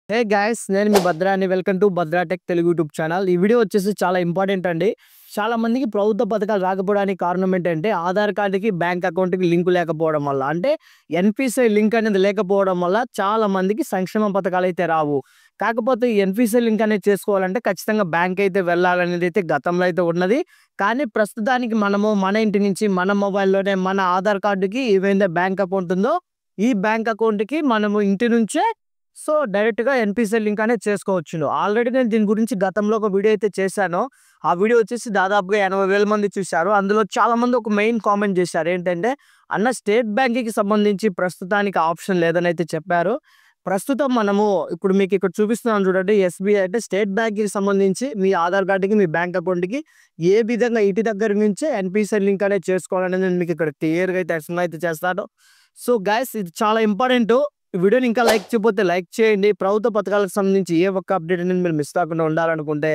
Hey guys, నేను మీ భద్రా అని welcome to Bhadra tech Telugu YouTube channel. ఈ వీడియో వచ్చేసి చాలా ఇంపార్టెంట్ అండి. చాలా మందికి ప్రభుత్వ పథకాలు రాకపోవడానికి కారణం ఏంటంటే ఆధార్ కార్డుకి బ్యాంక్ అకౌంట్కి లింక్ లేకపోవడం వల్ల, అంటే ఎన్పిసిఐ లింక్ అనేది లేకపోవడం వల్ల చాలా మందికి సంక్షేమ పథకాలు అయితే రావు. కాకపోతే ఈ ఎన్పిసిఐ లింక్ అనేది చేసుకోవాలంటే ఖచ్చితంగా బ్యాంక్ అయితే వెళ్ళాలనేది అయితే గతంలో అయితే ఉన్నది. కానీ ప్రస్తుతానికి మనము మన ఇంటి నుంచి మన మొబైల్లోనే మన ఆధార్ కార్డుకి ఏవైతే బ్యాంక్ అకౌంట్ ఉందో ఈ బ్యాంక్ అకౌంట్కి మనము ఇంటి నుంచే డైరెక్ట్‌గా ఎన్‌పిసిఐ లింక్ అనేది చేసుకోవచ్చును. ఆల్రెడీ నేను దీని గురించి గతంలో ఒక వీడియో అయితే చేశాను. ఆ వీడియో వచ్చేసి దాదాపుగా 80,000 మంది చూశారు. అందులో చాలామంది ఒక మెయిన్ కామెంట్ చేశారు. ఏంటంటే, "అన్న, స్టేట్ బ్యాంక్‌కి సంబంధించి ప్రస్తుతానికి ఆప్షన్ లేదని" అయితే చెప్పారు. ప్రస్తుతం మనము ఇప్పుడు మీకు ఇక్కడ చూపిస్తున్నాను చూడండి. ఎస్‌బీఐ అంటే స్టేట్ బ్యాంక్‌కి సంబంధించి మీ ఆధార్ కార్డ్‌కి, మీ బ్యాంక్ అకౌంట్‌కి ఏ విధంగా ఇంటి దగ్గర నుంచే ఎన్‌పిసిఐ లింక్ అనేది చేసుకోవాలనేది నేను మీకు ఇక్కడ క్లియర్‌గా అయితే ఎక్స్‌ప్లెయిన్ అయితే చేస్తాను. గైస్, ఇది చాలా ఇంపార్టెంట్. ఈ వీడియోని ఇంకా లైక్ చేయకపోతే లైక్ చేయండి. ప్రభుత్వ పథకాలకు సంబంధించి ఏ ఒక్క అప్డేట్ అనేది మీరు మిస్ కాకుండా ఉండాలనుకుంటే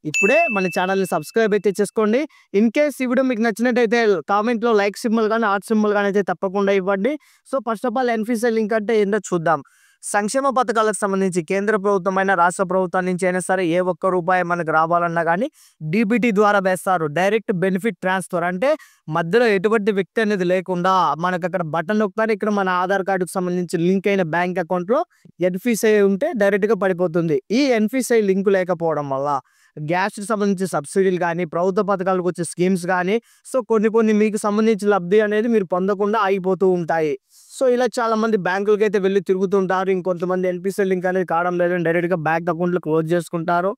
ఇప్పుడే మన ఛానల్‌ని సబ్స్క్రైబ్ అయితే చేసుకోండి. ఇన్ కేస్ ఈ వీడియో మీకు నచ్చినట్టయితే కామెంట్‌లో లైక్ సింబల్ గాని, హార్ట్ సింబల్ గాని అయితే తప్పకుండా ఇవ్వండి. First of all NPCI link అంటే ఏంటో చూద్దాం. సంక్షేమ పథకాలకు సంబంధించి కేంద్ర ప్రభుత్వమైన, రాష్ట్ర ప్రభుత్వం నుంచి అయినా సరే ఏ ఒక్క రూపాయి మనకు రావాలన్నా కానీ డీబీటీ ద్వారా వేస్తారు. డైరెక్ట్ బెనిఫిట్ ట్రాన్స్ఫర్ అంటే మధ్యలో ఎటువంటి వ్యక్తి అనేది లేకుండా మనకు అక్కడ బటన్ నొక్కగానే ఇక్కడ మన ఆధార్ కార్డుకు సంబంధించి లింక్ అయిన బ్యాంక్ అకౌంట్లో ఎన్‌పిసిఐ ఉంటే డైరెక్ట్‌గా పడిపోతుంది. ఈ ఎన్‌పిసిఐ లింక్ లేకపోవడం వల్ల గ్యాస్‌కి సంబంధించి సబ్సిడీలు కానీ, ప్రభుత్వ పథకాలకు వచ్చే స్కీమ్స్ కానీ కొన్ని మీకు సంబంధించిన లబ్ధి అనేది మీరు పొందకుండా ఆగిపోతూ ఉంటాయి. ఇలా చాలా మంది బ్యాంకులకైతే వెళ్లి తిరుగుతుంటారు. ఇంకొంతమంది ఎన్‌పిసిఐ లింక్ అనేది కావడం లేదని డైరెక్ట్‌గా బ్యాంక్ అకౌంట్‌లో క్లోజ్ చేసుకుంటారు.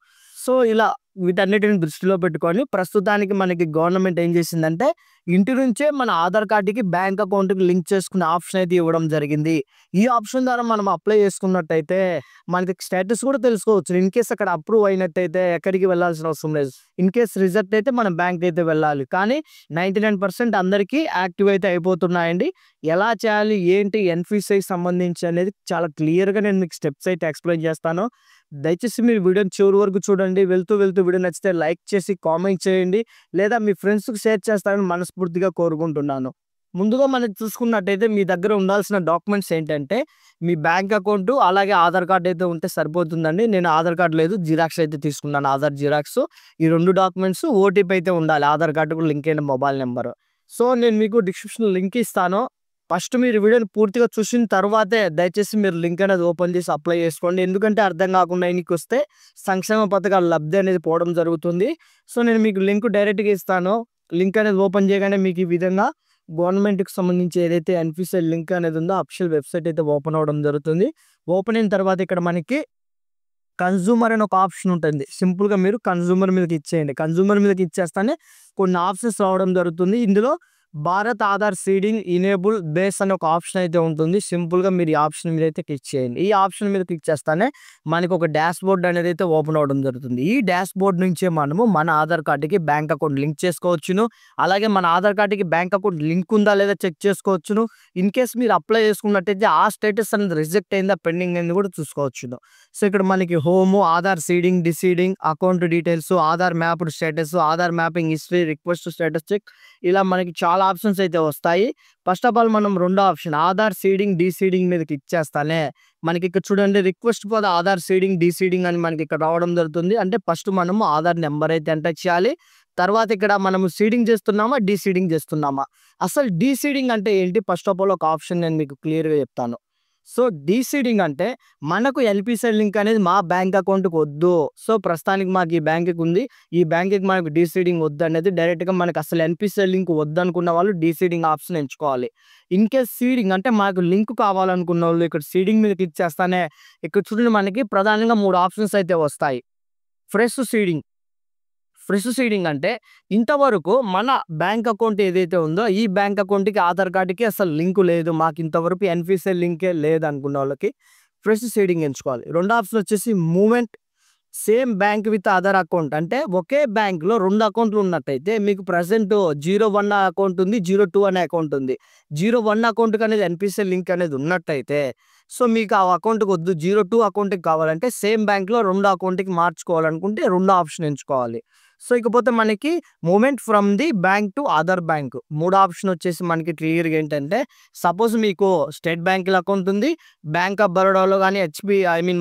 ఇలా వీటన్నిటిని దృష్టిలో పెట్టుకొని ప్రస్తుతానికి మనకి గవర్నమెంట్ ఏం చేసిందంటే ఇంటి నుంచే మన ఆధార్ కార్డుకి బ్యాంక్ అకౌంట్‌కి లింక్ చేసుకునే ఆప్షన్ అయితే ఇవ్వడం జరిగింది. ఈ ఆప్షన్ ద్వారా మనం అప్లై చేసుకున్నట్టయితే మనకి స్టేటస్ కూడా తెలుసుకోవచ్చు. ఇన్ కేస్ అక్కడ అప్రూవ్ అయినట్టయితే ఎక్కడికి వెళ్ళాల్సిన అవసరం లేదు. ఇన్ కేస్ రిజెక్ట్ అయితే మనం బ్యాంక్ అయితే వెళ్ళాలి. కానీ 99% అందరికీ యాక్టివ్ అయితే అయిపోతున్నాయండి. ఎలా చేయాలి, ఏంటి, ఎన్‌పిసిఐకి సంబంధించి అనేది చాలా క్లియర్‌గా నేను మీకు స్టెప్స్ అయితే ఎక్స్‌ప్లెయిన్ చేస్తాను. దయచేసి మీరు వీడియోని చివరి వరకు చూడండి. వెళ్తూ వీడియో నచ్చితే లైక్ చేసి కామెంట్ చేయండి. లేదా మీ ఫ్రెండ్స్‌కి షేర్ చేస్తారని మనస్ఫూర్తిగా కోరుకుంటున్నాను. ముందుగా మనం చూసుకున్నట్టయితే మీ దగ్గర ఉండాల్సిన డాక్యుమెంట్స్ ఏంటంటే మీ బ్యాంక్ అకౌంట్, అలాగే ఆధార్ కార్డ్ అయితే ఉంటే సరిపోతుందండి. నేను ఆధార్ కార్డ్ లేదు, జిరాక్స్ అయితే తీసుకున్నాను. ఆధార్ జిరాక్స్, ఈ 2 డాక్యుమెంట్స్, ఓటీపీ అయితే ఉండాలి. ఆధార్ కార్డుకు లింక్ అయిన మొబైల్ నెంబర్. నేను మీకు డిస్క్రిప్షన్‌లో లింక్ ఇస్తాను. ఫస్ట్ మీరు వీడియోని పూర్తిగా చూసిన తర్వాతే దయచేసి మీరు లింక్ అనేది ఓపెన్ చేసి అప్లై చేసుకోండి. ఎందుకంటే అర్థం కాకుండా ఎన్నికొస్తే సంక్షేమ పథకాల లబ్ధి అనేది పోవడం జరుగుతుంది. నేను మీకు లింక్ డైరెక్ట్‌గా ఇస్తాను. లింక్ అనేది ఓపెన్ చేయగానే మీకు ఈ విధంగా గవర్నమెంట్‌కి సంబంధించి ఏదైతే ఎన్‌పిసిఐ లింక్ అనేది ఉందో అఫీషియల్ వెబ్‌సైట్ అయితే ఓపెన్ అవ్వడం జరుగుతుంది. ఓపెన్ అయిన తర్వాత ఇక్కడ మనకి కన్జ్యూమర్ అని ఒక ఆప్షన్ ఉంటుంది. సింపుల్‌గా మీరు కన్జ్యూమర్ మీదకి ఇచ్చేయండి. కన్జ్యూమర్ మీదకి ఇచ్చేస్తానే కొన్ని ఆప్షన్స్ రావడం జరుగుతుంది. ఇందులో Bharat Aadhaar seeding enable base అనే ఒక ఆప్షన్ అయితే ఉంటుంది. సింపుల్‌గా మీరు ఈ ఆప్షన్ మీద అయితే క్లిక్ చేయండి. ఈ ఆప్షన్ మీద క్లిక్ చేస్తానే మనకు ఒక డాష్ బోర్డ్ అనేది అయితే ఓపెన్ అవ్వడం జరుగుతుంది. ఈ డాష్ బోర్డ్ నుంచే మనము మన ఆధార్ కార్డుకి బ్యాంక్ అకౌంట్ లింక్ చేసుకోవచ్చును. అలాగే మన ఆధార్ కార్డుకి బ్యాంక్ అకౌంట్ లింక్ ఉందా లేదా చెక్ చేసుకోవచ్చును. ఇన్ కేస్ మీరు అప్లై చేసుకున్నట్టయితే ఆ స్టేటస్ అనేది రిజెక్ట్ అయిందా, పెండింగ్ అయింది కూడా చూసుకోవచ్చును. ఇక్కడ మనకి home, Aadhaar seeding, deseeding, account details, Aadhaar mapped status, Aadhaar mapping history, request status check, ఇలా మనకి చాలా ఆప్షన్స్ అయితే వస్తాయి. ఫస్ట్ ఆఫ్ ఆల్ మనం రెండో ఆప్షన్ ఆధార్ సీడింగ్, డీసీడింగ్ మీద క్లిక్ చేస్తానే మనకి ఇక్కడ చూడండి request for Aadhaar seeding, deseeding అని మనకి ఇక్కడ రావడం జరుగుతుంది. అంటే ఫస్ట్ మనము ఆధార్ నెంబర్ అయితే ఎంటర్ చేయాలి. తర్వాత ఇక్కడ మనము సీడింగ్ చేస్తున్నామా, డీసీడింగ్ చేస్తున్నామా, అసలు డీసీడింగ్ అంటే ఏంటి, ఫస్ట్ ఆఫ్ ఆల్ ఒక ఆప్షన్ నేను మీకు క్లియర్‌గా చెప్తాను. డీసీడింగ్ అంటే మనకు ఎన్‌పిసిఐ లింక్ అనేది మా బ్యాంక్ అకౌంట్‌కి వద్దు. ప్రస్తుతానికి మాకు ఈ బ్యాంక్‌కి ఉంది. ఈ బ్యాంక్‌కి మనకు డీసీడింగ్ వద్దు అనేది డైరెక్ట్‌గా మనకు అసలు ఎన్‌పిసిఐ లింక్ వద్దనుకున్న వాళ్ళు డీసీడింగ్ ఆప్షన్ ఎంచుకోవాలి. ఇన్ కేస్ సీడింగ్ అంటే మాకు లింక్ కావాలనుకున్న వాళ్ళు ఇక్కడ సీడింగ్ మీద క్లిక్ చేస్తానే ఇక్కడ చూడండి మనకి ప్రధానంగా 3 ఆప్షన్స్ అయితే వస్తాయి. Fresh seeding. ఫ్రెష్ సీడింగ్ అంటే ఇంతవరకు మన బ్యాంక్ అకౌంట్ ఏదైతే ఉందో ఈ బ్యాంక్ అకౌంట్‌కి ఆధార్ కార్డ్‌కి అసలు లింక్ లేదు, మాకు ఇంతవరకు ఎన్‌పిసిఐ లింకే లేదనుకున్న వాళ్ళకి ఫ్రెష్ సీడింగ్ ఎంచుకోవాలి. రెండో ఆప్షన్ వచ్చేసి movement same bank with other account. అంటే ఒకే బ్యాంక్‌లో 2 అకౌంట్లు ఉన్నట్టయితే మీకు ప్రెజెంట్ 01 అకౌంట్ ఉంది, 02 అనే అకౌంట్ ఉంది. 01 అకౌంట్‌కి అనేది ఎన్‌పిసిఐ లింక్ అనేది ఉన్నట్టయితే మీకు ఆ అకౌంట్‌కి వద్దు, 02 అకౌంట్‌కి కావాలంటే సేమ్ బ్యాంక్‌లో 2 అకౌంట్‌కి మార్చుకోవాలనుకుంటే రెండో ఆప్షన్ ఎంచుకోవాలి. సో ఇకపోతే మనకి movement from the bank to other bank. మూడో ఆప్షన్ వచ్చేసి మనకి క్లియర్‌గా ఏంటంటే, సపోజ్ మీకు స్టేట్ బ్యాంక్‌లో అకౌంట్ ఉంది. బ్యాంక్ ఆఫ్ బరోడాలో గాని,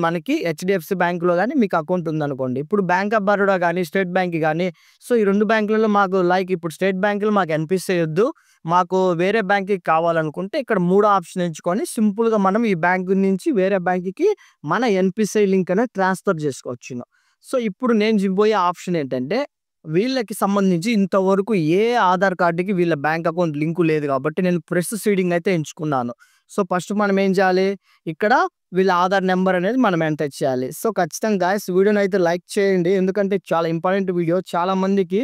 మనకి హెచ్‌డిఎఫ్‌సి బ్యాంక్‌లో గాని మీకు అకౌంట్ ఉందనుకోండి. ఇప్పుడు బ్యాంక్ ఆఫ్ బరోడా గాని, స్టేట్ బ్యాంక్ గాని, సో ఈ 2 బ్యాంకులలో మాకు ఇప్పుడు స్టేట్ బ్యాంక్‌లో మాకు ఎన్‌పిసిఐ వద్దు. మాకు వేరే బ్యాంక్‌కి కావాలనుకుంటే ఇక్కడ మూడో ఆప్షన్ ఎంచుకొని సింపుల్‌గా మనం ఈ బ్యాంక్ నుంచి వేరే బ్యాంక్‌కి మన ఎన్‌పిసిఐ లింక్ అనేది ట్రాన్స్‌ఫర్ చేసుకోవచ్చును. సో ఇప్పుడు నేను చెప్పబోయే ఆప్షన్ ఏంటంటే, వీళ్ళకి సంబంధించి ఇంతవరకు ఏ ఆధార్ కార్డ్‌కి వీళ్ళ బ్యాంక్ అకౌంట్ లింకు లేదు కాబట్టి నేను ప్రెస్ సీడింగ్ అయితే ఎంచుకున్నాను. సో ఫస్ట్ మనం ఏం చేయాలి? ఇక్కడ వీళ్ళ ఆధార్ నంబర్ అనేది మనం ఎంటర్ చేయాలి. సో ఖచ్చితంగా గాయ్స్ వీడియోని అయితే లైక్ చేయండి. ఎందుకంటే చాలా ఇంపార్టెంట్ వీడియో. చాలా మందికి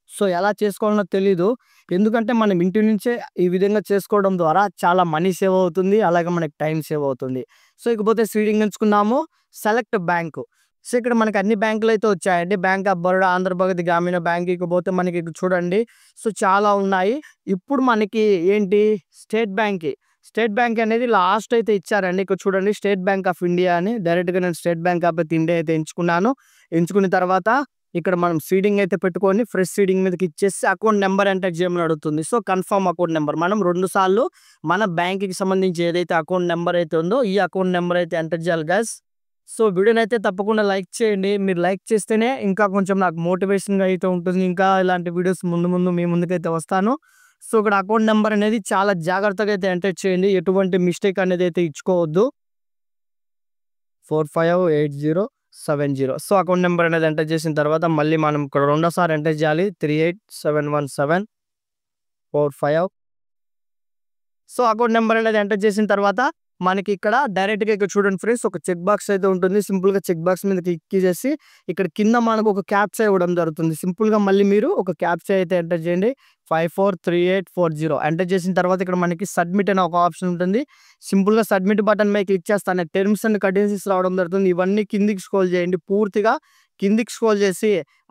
సో ఎలా చేసుకోవాలో తెలీదు. ఎందుకంటే మనం ఇంటి నుంచే ఈ విధంగా చేసుకోవడం ద్వారా చాలా మనీ సేవ్ అవుతుంది. అలాగే మనకి టైం సేవ్ అవుతుంది. సో ఇకపోతే సీడింగ్ ఎంచుకున్నాము. Select bank. సో ఇక్కడ మనకి అన్ని బ్యాంకులైతే వచ్చాయండి. బ్యాంక్ ఆఫ్ బరోడా, ఆంధ్రప్రదేశ్ గ్రామీణ బ్యాంక్, ఇకపోతే మనకి ఇక్కడ చూడండి. సో చాలా ఉన్నాయి. ఇప్పుడు మనకి ఏంటి స్టేట్ బ్యాంక్ అనేది లాస్ట్ అయితే ఇచ్చారండి. ఇక్కడ చూడండి స్టేట్ బ్యాంక్ ఆఫ్ ఇండియా అని డైరెక్ట్‌గా నేను స్టేట్ బ్యాంక్ ఆఫ్ ఇండియా అయితే ఎంచుకున్నాను. ఎంచుకున్న తర్వాత ఇక్కడ మనం సీడింగ్ అయితే పెట్టుకొని ఫ్రెష్ సీడింగ్ మీదకి ఇచ్చేసి అకౌంట్ నెంబర్ ఎంటర్ చేయమని అడుగుతుంది. సో కన్ఫర్మ్ అకౌంట్ నెంబర్ మనం 2 సార్లు మన బ్యాంక్‌కి సంబంధించి ఏదైతే అకౌంట్ నెంబర్ అయితే ఉందో ఈ అకౌంట్ నెంబర్ అయితే ఎంటర్ చేయాలి గైస్. సో వీడియోనైతే తప్పకుండా లైక్ చేయండి. మీరు లైక్ చేస్తేనే ఇంకా కొంచెం నాకు మోటివేషన్‌గా అయితే ఉంటుంది. ఇంకా ఇలాంటి వీడియోస్ ముందు మీ ముందుకైతే వస్తాను. సో ఇక్కడ అకౌంట్ నెంబర్ అనేది చాలా జాగ్రత్తగా అయితే ఎంటర్ చేయండి. ఎటువంటి మిస్టేక్ అనేది అయితే ఇచ్చుకోవద్దు. 458070. సో అకౌంట్ నెంబర్ అనేది ఎంటర్ చేసిన తర్వాత మళ్ళీ మనం ఇక్కడ రెండోసారి ఎంటర్ చేయాలి. 3871745. సో అకౌంట్ నెంబర్ అనేది ఎంటర్ చేసిన తర్వాత మనకి ఇక్కడ డైరెక్ట్‌గా ఇక్కడ చూడండి ఫ్రెండ్స్, ఒక చెక్ బాక్స్ అయితే ఉంటుంది. సింపుల్‌గా చెక్ బాక్స్ మీద క్లిక్ చేసి ఇక్కడ కింద మనకు ఒక క్యాప్చా ఇవ్వడం జరుగుతుంది. సింపుల్‌గా మళ్ళీ మీరు ఒక క్యాప్చా అయితే ఎంటర్ చేయండి. 543840 ఎంటర్ చేసిన తర్వాత ఇక్కడ మనకి సబ్మిట్ అనే ఒక ఆప్షన్ ఉంటుంది. సింపుల్‌గా సబ్మిట్ బటన్ మీద క్లిక్ చేస్తానే టర్మ్స్ అండ్ కండిషన్స్ రావడం జరుగుతుంది. ఇవన్నీ కిందికి స్క్రోల్ చేయండి. పూర్తిగా కిందికి స్క్రోల్ చేసి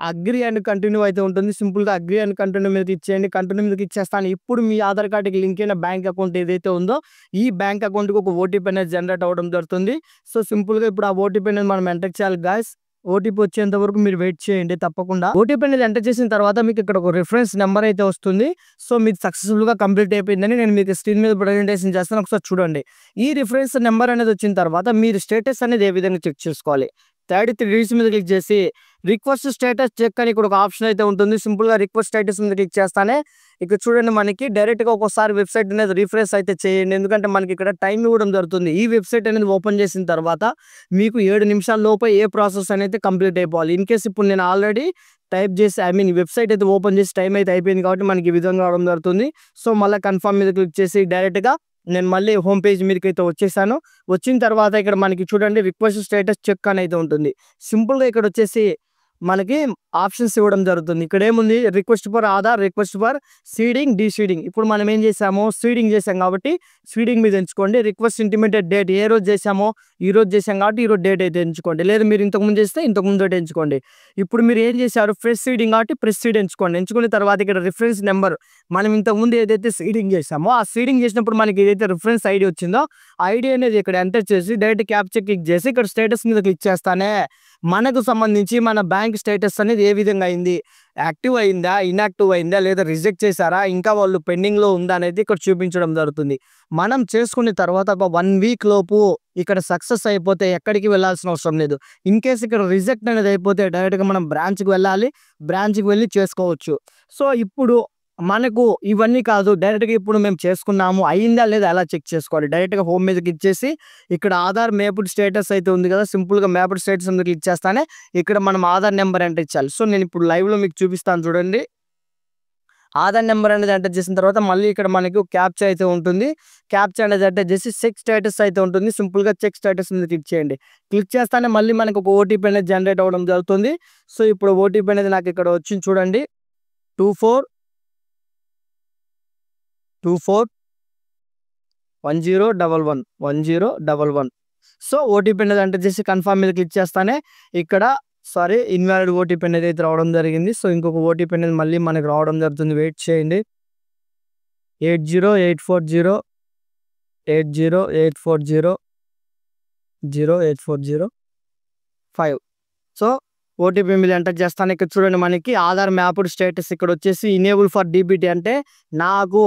అగ్రీ అండ్ కంటిన్యూ అయితే ఉంటుంది. సింపుల్‌గా అగ్రీ అండ్ కంటిన్యూ మీద క్లిక్ చేయండి. కంటిన్యూ మీద క్లిక్ చేస్తాను. ఇప్పుడు మీ ఆధార్ కార్డ్‌కి లింక్ అయిన బ్యాంక్ అకౌంట్ ఏదైతే ఉందో ఈ బ్యాంక్ అకౌంట్‌కి ఒక ఓటీపీ అనేది జనరేట్ అవ్వడం జరుగుతుంది. సో సింపుల్‌గా ఇప్పుడు ఆ ఓటీపీ అనేది మనం ఎంటర్ చేయాలి గాయ్స్. ఓటీపీ వచ్చేంత వరకు మీరు వెయిట్ చేయండి తప్పకుండా. ఓటీపీ అనేది ఎంటర్ చేసిన తర్వాత మీకు ఇక్కడ ఒక రిఫరెన్స్ నెంబర్ అయితే వస్తుంది. సో మీది సక్సెస్‌ఫుల్‌గా కంప్లీట్ అయిపోయిందని నేను మీకు స్క్రీన్ మీద ప్రజెంటేషన్ చేస్తాను. ఒకసారి చూడండి. ఈ రిఫరెన్స్ నెంబర్ అనేది వచ్చిన తర్వాత మీరు స్టేటస్ అనేది ఏ విధంగా చెక్ చేసుకోవాలి? 3 డిజిట్స్ మీద క్లిక్ చేసి రిక్వెస్ట్ స్టేటస్ చెక్ అని ఇక్కడ ఒక ఆప్షన్ అయితే ఉంటుంది. సింపుల్‌గా రిక్వెస్ట్ స్టేటస్ మీద క్లిక్ చేస్తానే ఇక్కడ చూడండి మనకి డైరెక్ట్‌గా ఒక్కోసారి వెబ్‌సైట్ అనేది రిఫ్రెష్ అయితే చేయండి. ఎందుకంటే మనకి ఇక్కడ టైం ఇవ్వడం జరుగుతుంది. ఈ వెబ్‌సైట్ అనేది ఓపెన్ చేసిన తర్వాత మీకు 7 నిమిషాల లోపే ఏ ప్రాసెస్ అనేది కంప్లీట్ అయిపోవాలి. ఇన్ కేస్ ఇప్పుడు నేను ఆల్రెడీ టైప్ చేసి వెబ్‌సైట్ అయితే ఓపెన్ చేసి టైం అయితే అయిపోయింది కాబట్టి మనకి ఈ విధంగా రావడం జరుగుతుంది. సో మళ్ళీ కన్ఫర్మ్ మీద క్లిక్ చేసి డైరెక్ట్‌గా నేను మళ్ళీ హోమ్ పేజ్ మీదకైతే వచ్చేసాను. వచ్చిన తర్వాత ఇక్కడ మనకి చూడండి రిక్వెస్ట్ స్టేటస్ చెక్ అని అయితే ఉంటుంది. సింపుల్‌గా ఇక్కడ వచ్చేసి మనకి ఆప్షన్స్ ఇవ్వడం జరుగుతుంది. ఇక్కడ ఏముంది request for Aadhaar, request for seeding, deseeding. ఇప్పుడు మనం ఏం చేసాము? సీడింగ్ చేసాం కాబట్టి సీడింగ్ మీద ఎంచుకోండి. రిక్వెస్ట్ ఇంటిమేటెడ్ డేట్ ఏ రోజు చేసామో ఈ రోజు చేసాం కాబట్టి ఈ రోజు డేట్ అయితే ఎంచుకోండి. లేదా మీరు ఇంతకుముందు చేస్తే ఇంతకుముందు డేట్ ఎంచుకోండి. ఇప్పుడు మీరు ఏం చేశారు? ఫ్రెష్ సీడింగ్ కాబట్టి ఫ్రెష్ సీడ్ ఎంచుకోండి. ఎంచుకున్న తర్వాత ఇక్కడ రిఫరెన్స్ నెంబర్ మనం ఇంతకుముందు ఏదైతే సీడింగ్ చేసామో ఆ సీడింగ్ చేసినప్పుడు మనకి ఏదైతే రిఫరెన్స్ ఐడి వచ్చిందో ఆ ఐడి అనేది ఇక్కడ ఎంటర్ చేసి డైరెక్ట్ క్యాప్చా క్లిక్ చేసి ఇక్కడ స్టేటస్ మీద క్లిక్ చేస్తానే మనకు సంబంధించి మన బ్యాంక్ స్టేటస్ అనేది ఏ విధంగా అయింది? యాక్టివ్ అయిందా? ఇన్యాక్టివ్ అయిందా? లేదా రిజెక్ట్ చేశారా? ఇంకా వాళ్ళు పెండింగ్‌లో ఉందా? అనేది ఇక్కడ చూపించడం జరుగుతుంది. మనం చేసుకున్న తర్వాత ఒక 1 వీక్ లోపు ఇక్కడ సక్సెస్ అయిపోతే ఎక్కడికి వెళ్ళాల్సిన అవసరం లేదు. ఇన్ కేస్ ఇక్కడ రిజెక్ట్ అనేది అయిపోతే డైరెక్ట్‌గా మనం బ్రాంచ్‌కి వెళ్ళాలి. బ్రాంచ్‌కి వెళ్ళి చేసుకోవచ్చు. సో ఇప్పుడు మనకు ఇవన్నీ కాదు. డైరెక్ట్‌గా ఇప్పుడు మేము చేసుకున్నాము. అయిందా లేదా ఎలా చెక్ చేసుకోవాలి? డైరెక్ట్‌గా హోమ్ మీదకి ఇచ్చేసి ఇక్కడ ఆధార్ మ్యాప్డ్ స్టేటస్ అయితే ఉంది కదా! సింపుల్‌గా మ్యాప్డ్ స్టేటస్ మీద క్లిక్ చేస్తానే ఇక్కడ మనం ఆధార్ నెంబర్ ఎంటర్ ఇచ్చాలి. సో నేను ఇప్పుడు లైవ్‌లో మీకు చూపిస్తాను చూడండి. ఆధార్ నెంబర్ అనేది ఎంటర్ చేసిన తర్వాత మళ్ళీ ఇక్కడ మనకు క్యాప్చా అయితే ఉంటుంది. క్యాప్చా అనేది ఎంటర్ చేసి చెక్ స్టేటస్ అయితే ఉంటుంది. సింపుల్‌గా చెక్ స్టేటస్ మీద క్లిక్ చేయండి. క్లిక్ చేస్తానే మళ్ళీ మనకు ఒక ఓటీపీ అనేది జనరేట్ అవ్వడం జరుగుతుంది. సో ఇప్పుడు ఓటీపీ అనేది నాకు ఇక్కడ వచ్చింది చూడండి. 241011. సో ఓటీపీ అనేది ఎంటర్ చేసి కన్ఫర్మ్ మీద క్లిక్ చేస్తానే ఇక్కడ ఇన్వాలిడ్ ఓటీపీ అనేది అయితే రావడం జరిగింది. సో ఇంకొక ఓటీపీ అనేది మళ్ళీ మనకు రావడం జరుగుతుంది. వెయిట్ చేయండి. 80840 సో ఓటీపీ మీద ఎంటర్ చేస్తాను. ఇక్కడ చూడండి మనకి ఆధార్ మ్యాప్డ్ స్టేటస్ ఇక్కడ వచ్చేసి ఇనేబుల్ ఫర్ డీబీటీ అంటే నాకు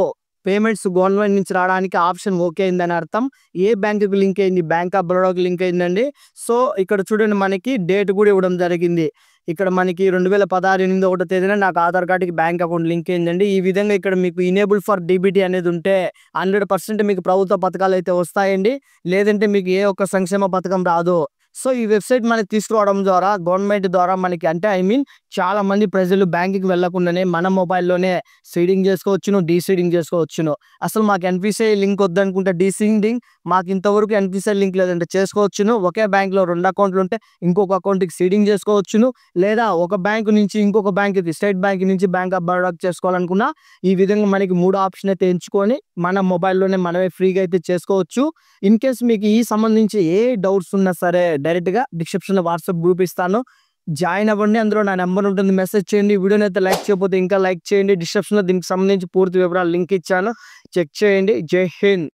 పేమెంట్స్ గవర్నమెంట్ నుంచి రావడానికి ఆప్షన్ ఓకే అయిందని అర్థం. ఏ బ్యాంకుకి లింక్ అయింది? బ్యాంక్ ఆఫ్ బరోడాకి లింక్ అయిందండి. సో ఇక్కడ చూడండి మనకి డేట్ కూడా ఇవ్వడం జరిగింది. ఇక్కడ మనకి 2016 8వ తేదీన నాకు ఆధార్ కార్డుకి బ్యాంక్ అకౌంట్ లింక్ అయిందండి. ఈ విధంగా ఇక్కడ మీకు ఇనేబుల్ ఫర్ డీబీటీ అనేది ఉంటే 100% మీకు ప్రభుత్వ పథకాలు అయితే వస్తాయండి. లేదంటే మీకు ఏ ఒక్క సంక్షేమ పథకం రాదు. సో ఈ వెబ్సైట్ మనకి తీసుకురావడం ద్వారా గవర్నమెంట్ ద్వారా మనకి అంటే చాలా మంది ప్రజలు బ్యాంకుకి వెళ్ళకుండానే మన మొబైల్లోనే సీడింగ్ చేసుకోవచ్చును, డీసీడింగ్ చేసుకోవచ్చును. అసలు మాకు ఎన్పిసిఐ లింక్ వద్దనుకుంటే డీసీడింగ్ మాకు ఇంతవరకు ఎన్పిసిఐ లింక్ లేదంటే చేసుకోవచ్చును. ఒకే బ్యాంక్లో 2 అకౌంట్లు ఉంటే ఇంకొక అకౌంట్కి సీడింగ్ చేసుకోవచ్చును. లేదా ఒక బ్యాంకు నుంచి ఇంకొక బ్యాంకుకి స్టేట్ బ్యాంక్ నుంచి బ్యాంక్ ఆఫ్ బరోడాకి చేసుకోవాలనుకున్నా ఈ విధంగా మనకి 3 ఆప్షన్ అయితే ఎంచుకొని మన మొబైల్లోనే మనమే ఫ్రీగా అయితే చేసుకోవచ్చు. ఇన్ కేస్ మీకు ఈ సంబంధించి ఏ డౌట్స్ ఉన్నా సరే డైరెక్ట్గా డిస్క్రిప్షన్లో వాట్సాప్ గ్రూప్ ఇస్తాను, జాయిన్ అవ్వండి. అందులో నా నెంబర్ ఉంటుంది, మెసేజ్ చేయండి. వీడియోని అయితే లైక్ చేయకపోతే ఇంకా లైక్ చేయండి. డిస్క్రిప్షన్లో దీనికి సంబంధించి పూర్తి వివరాలు లింక్ ఇచ్చాను, చెక్ చేయండి. జై హింద్.